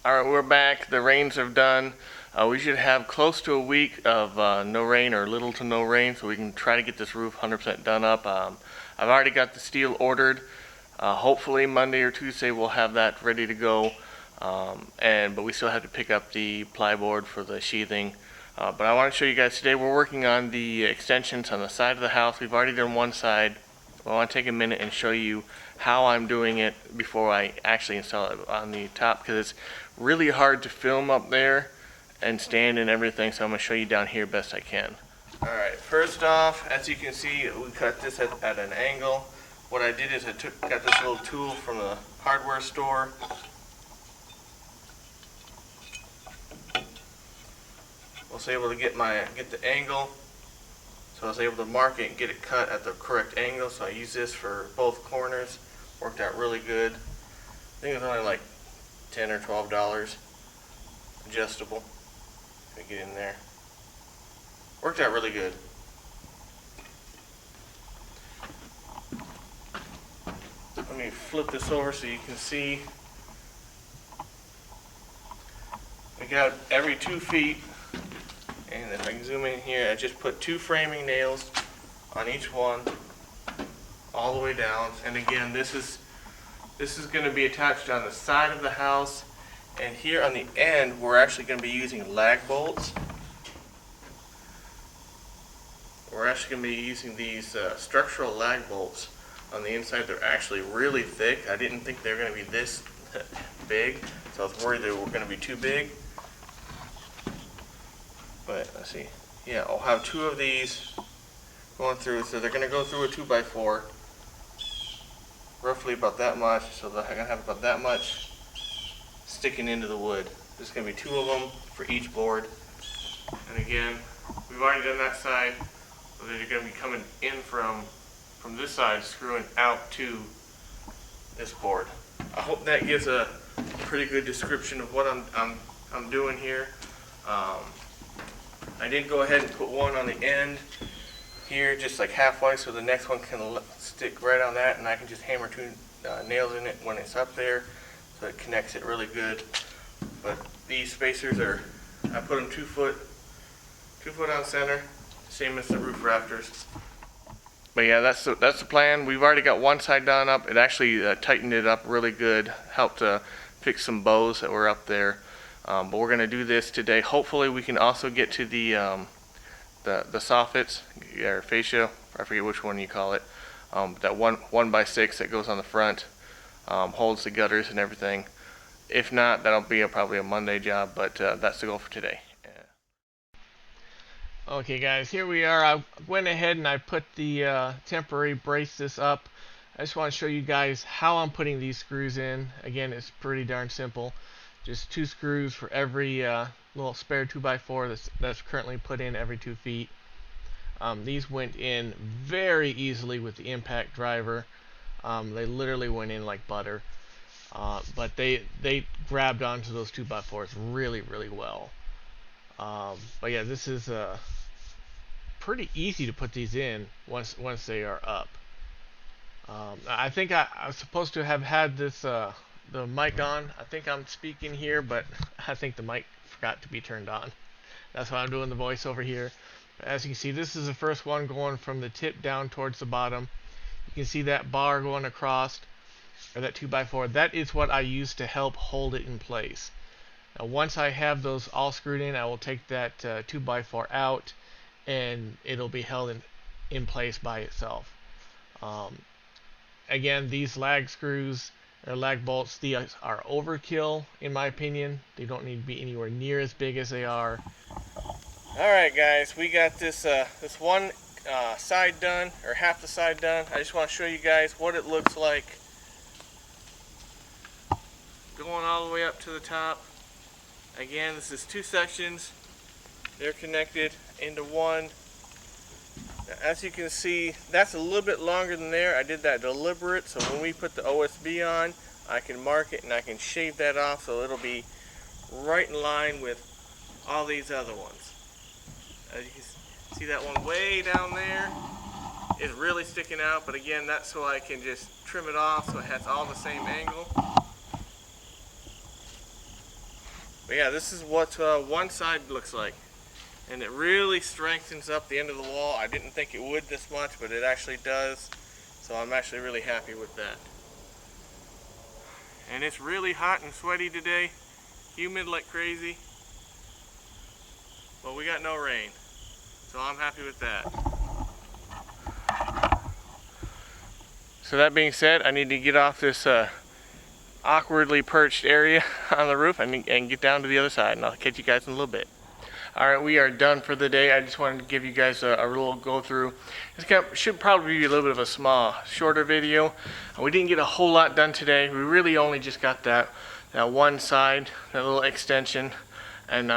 Alright, we're back. The rains have done. We should have close to a week of no rain or little to no rain, so we can try to get this roof 100% done up. I've already got the steel ordered. Hopefully Monday or Tuesday we'll have that ready to go. But we still have to pick up the plyboard for the sheathing. But I want to show you guys today we're working on the extensions on the side of the house. We've already done one side. I want to take a minute and show you how I'm doing it before I actually install it on the top, because it's really hard to film up there and stand and everything, so I'm going to show you down here best I can. Alright, first off, as you can see, we cut this at an angle. What I did is I got this little tool from the hardware store. I was able to get the angle, so I was able to mark it and get it cut at the correct angle. So I used this for both corners. Worked out really good. I think it was only like $10 or $12. Adjustable. Let me get in there. Worked out really good. Let me flip this over so you can see. We got every 2 feet. And if I can zoom in here, I just put 2 framing nails on each one, all the way down. And again, this is going to be attached on the side of the house. And here on the end, we're actually going to be using lag bolts. We're actually going to be using these structural lag bolts on the inside. They're actually really thick. I didn't think they were going to be this big, so I was worried they were going to be too big. But let's see. Yeah, I'll have 2 of these going through. So they're going to go through a 2x4, roughly about that much. So they're going to have about that much sticking into the wood. There's going to be 2 of them for each board. And again, we've already done that side. So they're going to be coming in from this side, screwing out to this board. I hope that gives a pretty good description of what I'm doing here. I did go ahead and put one on the end here, just like halfway, so the next one can stick right on that, and I can just hammer 2 nails in it when it's up there, so it connects it really good. But these spacers I put them 2 foot on center, same as the roof rafters. But yeah, that's the plan. We've already got one side done up. It actually tightened it up really good, helped fix some bows that were up there. But we're going to do this today. Hopefully we can also get to the soffits, or fascia, I forget which one you call it. That 1x6 that goes on the front, holds the gutters and everything. If not, that'll be probably a Monday job, but that's the goal for today. Okay guys, here we are. I went ahead and I put the temporary braces up. I just want to show you guys how I'm putting these screws in. Again, it's pretty darn simple. Just 2 screws for every little spare 2x4 that's currently put in every 2 feet. These went in very easily with the impact driver. They literally went in like butter. But they grabbed onto those 2x4s really, really well. But yeah, this is pretty easy to put these in once they are up. I think I was supposed to have had this the mic on. I think I'm speaking here, but I think the mic forgot to be turned on. That's why I'm doing the voiceover here. As you can see, this is the first one going from the tip down towards the bottom. You can see that bar going across, or that 2x4. That is what I use to help hold it in place. Now, once I have those all screwed in, I will take that 2x4 out, and it'll be held in place by itself. Again, these lag screws or lag bolts, these are overkill in my opinion. They don't need to be anywhere near as big as they are. Alright guys, we got this one side done, or half the side done. I just want to show you guys what it looks like going all the way up to the top. Again, this is 2 sections. They're connected into one. Now, as you can see, that's a little bit longer than there. I did that deliberate, so when we put the OSB on, I can mark it and I can shave that off so it'll be right in line with all these other ones. As you can see, that one way down there is really sticking out, but again, that's so I can just trim it off so it has all the same angle. But yeah, this is what one side looks like. And it really strengthens up the end of the wall. I didn't think it would this much, but it actually does. So I'm actually really happy with that. And it's really hot and sweaty today. Humid like crazy. But we got no rain. So I'm happy with that. So that being said, I need to get off this awkwardly perched area on the roof and get down to the other side, and I'll catch you guys in a little bit. Alright, we are done for the day. I just wanted to give you guys a little go through. Should probably be a little bit of a small, shorter video. We didn't get a whole lot done today. We really only just got that one side, that little extension. And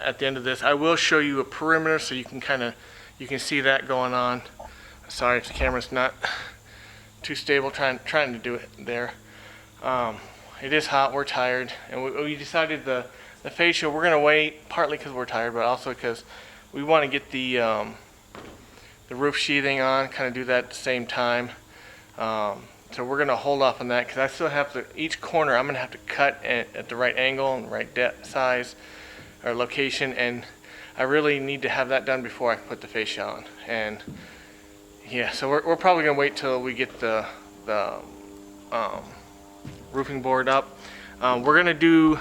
at the end of this, I will show you a perimeter so you can see that going on. Sorry if the camera's not too stable trying to do it there. It is hot, we're tired, and we decided the fascia, we're gonna wait, partly because we're tired, but also because we want to get the roof sheathing on, kind of do that at the same time. So we're gonna hold off on that because I still have to, each corner I'm gonna have to cut at the right angle and right depth, size, or location, and I really need to have that done before I can put the fascia on. And yeah, so we're probably gonna wait till we get the roofing board up. We're gonna do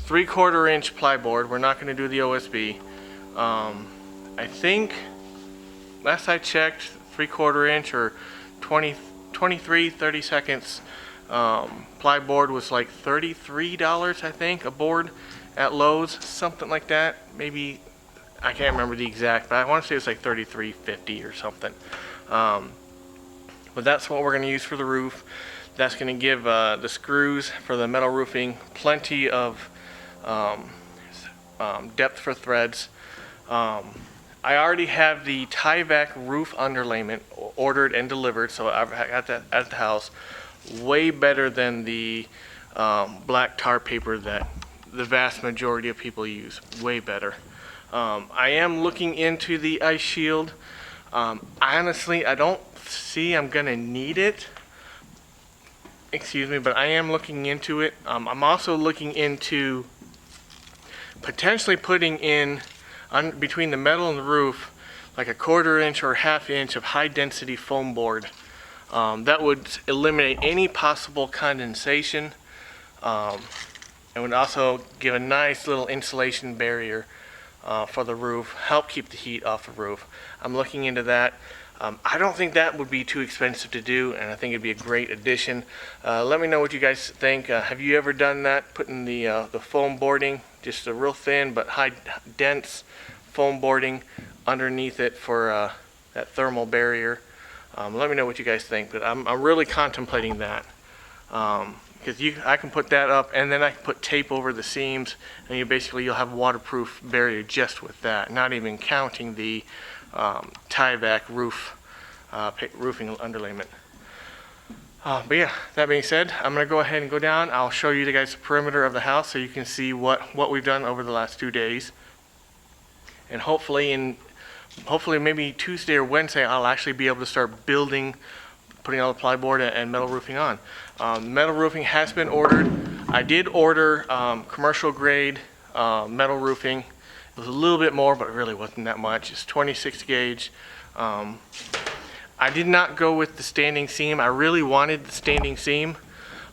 3/4 inch plyboard. We're not gonna do the OSB. I think last I checked, 3/4 inch or 30 seconds plyboard was like $33, I think, a board at Lowe's, something like that. Maybe, I can't remember the exact, but I want to say it's like $33.50 or something. But that's what we're going to use for the roof. That's going to give the screws for the metal roofing plenty of depth for threads. I already have the tie-back roof underlayment ordered and delivered, so I've got that at the house. Way better than the black tar paper that the vast majority of people use. Way better. I am looking into the ice shield. Honestly, I don't see I'm gonna need it. Excuse me, but I am looking into it. I'm also looking into potentially putting in between the metal and the roof like a 1/4 inch or 1/2 inch of high density foam board. That would eliminate any possible condensation, and would also give a nice little insulation barrier for the roof, help keep the heat off the roof. I'm looking into that. I don't think that would be too expensive to do, and I think it'd be a great addition. Let me know what you guys think. Have you ever done that, putting the foam boarding, just a real thin but high dense foam boarding underneath it for that thermal barrier? Let me know what you guys think, but I'm really contemplating that. Because I can put that up, and then I can put tape over the seams, and you'll have a waterproof barrier just with that, not even counting the tie-back roofing underlayment. But yeah, that being said, I'm going to go ahead and go down. I'll show you guys the perimeter of the house so you can see what we've done over the last 2 days. And hopefully maybe Tuesday or Wednesday I'll actually be able to start putting all the plyboard and metal roofing on. Metal roofing has been ordered. I did order commercial grade metal roofing. It was a little bit more, but it really wasn't that much. It's 26 gauge. I did not go with the standing seam. I really wanted the standing seam,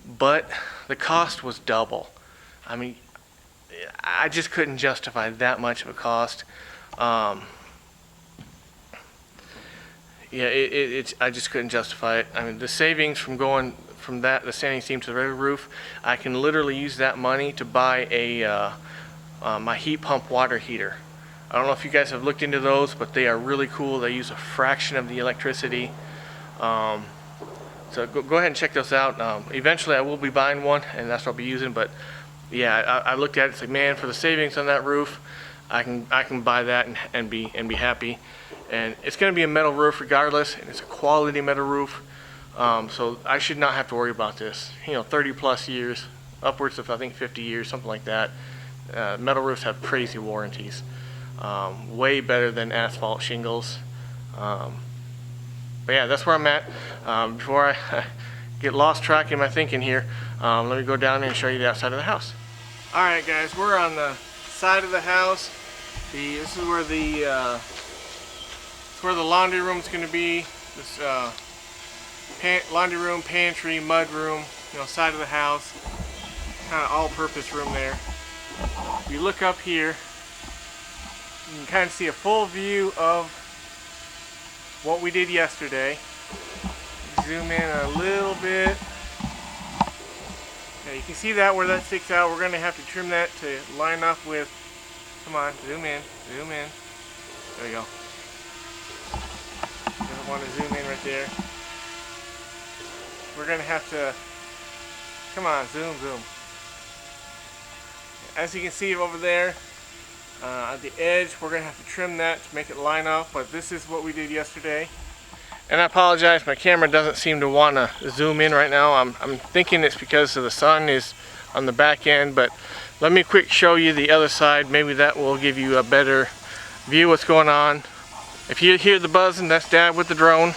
but the cost was double. I mean, I just couldn't justify that much of a cost. Yeah, I just couldn't justify it. I mean, the savings from going from the standing seam to the regular roof, I can literally use that money to buy my heat pump water heater. I don't know if you guys have looked into those, but they are really cool. They use a fraction of the electricity. So go ahead and check those out. Eventually I will be buying one, and that's what I'll be using. But yeah, I looked at it, it's like, man, for the savings on that roof, I can buy that and be happy. And it's going to be a metal roof regardless, and it's a quality metal roof. So I should not have to worry about this. 30 plus years, upwards of I think 50 years, something like that. Metal roofs have crazy warranties. Way better than asphalt shingles. But yeah, that's where I'm at. Before I get lost track in my thinking here, let me go down and show you the outside of the house. Alright guys, we're on the side of the house. This is where the laundry room's going to be. This laundry room, pantry, mud room, side of the house. Kind of all-purpose room there. If you look up here, you can kind of see a full view of what we did yesterday. Zoom in a little bit. Now you can see that where that sticks out. We're going to have to trim that to line up with. Come on, zoom in, zoom in. There you go. Doesn't want to zoom in right there. We're going to have to. Come on, zoom, zoom. As you can see over there, at the edge, we're going to have to trim that to make it line up. But this is what we did yesterday. And I apologize, my camera doesn't seem to want to zoom in right now. I'm thinking it's because of the sun is on the back end, but let me quick show you the other side. Maybe that will give you a better view of what's going on. If you hear the buzzing, that's Dad with the drone.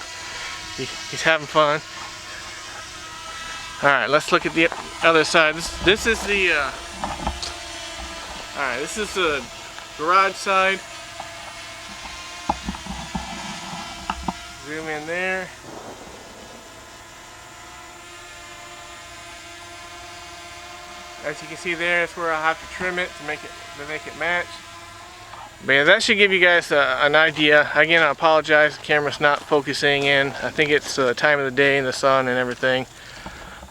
He's having fun. Alright, let's look at the other side. This is the alright, this is the garage side. Zoom in there. As you can see there, that's where I'll have to trim it to make it match. But yeah, that should give you guys an idea. Again, I apologize, the camera's not focusing in. I think it's the time of the day and the sun and everything.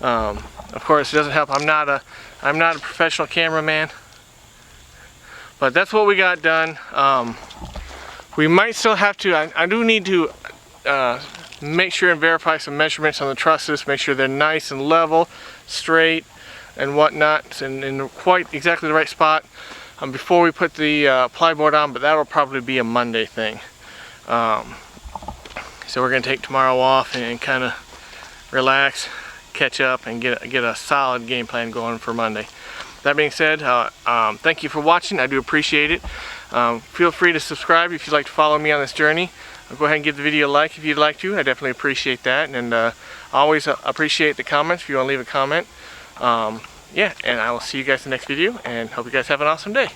Of course, it doesn't help. I'm not a professional cameraman. But that's what we got done. We might still have to. I do need to make sure and verify some measurements on the trusses. Make sure they're nice and level, straight, and whatnot, and in quite exactly the right spot before we put the plyboard on. But that'll probably be a Monday thing. So we're gonna take tomorrow off and kind of relax, catch up, and get a solid game plan going for Monday. That being said, thank you for watching. I do appreciate it. Feel free to subscribe if you'd like to follow me on this journey. Go ahead and give the video a like if you'd like to. I definitely appreciate that, and I always appreciate the comments if you want to leave a comment. Yeah, and I will see you guys in the next video, and hope you guys have an awesome day.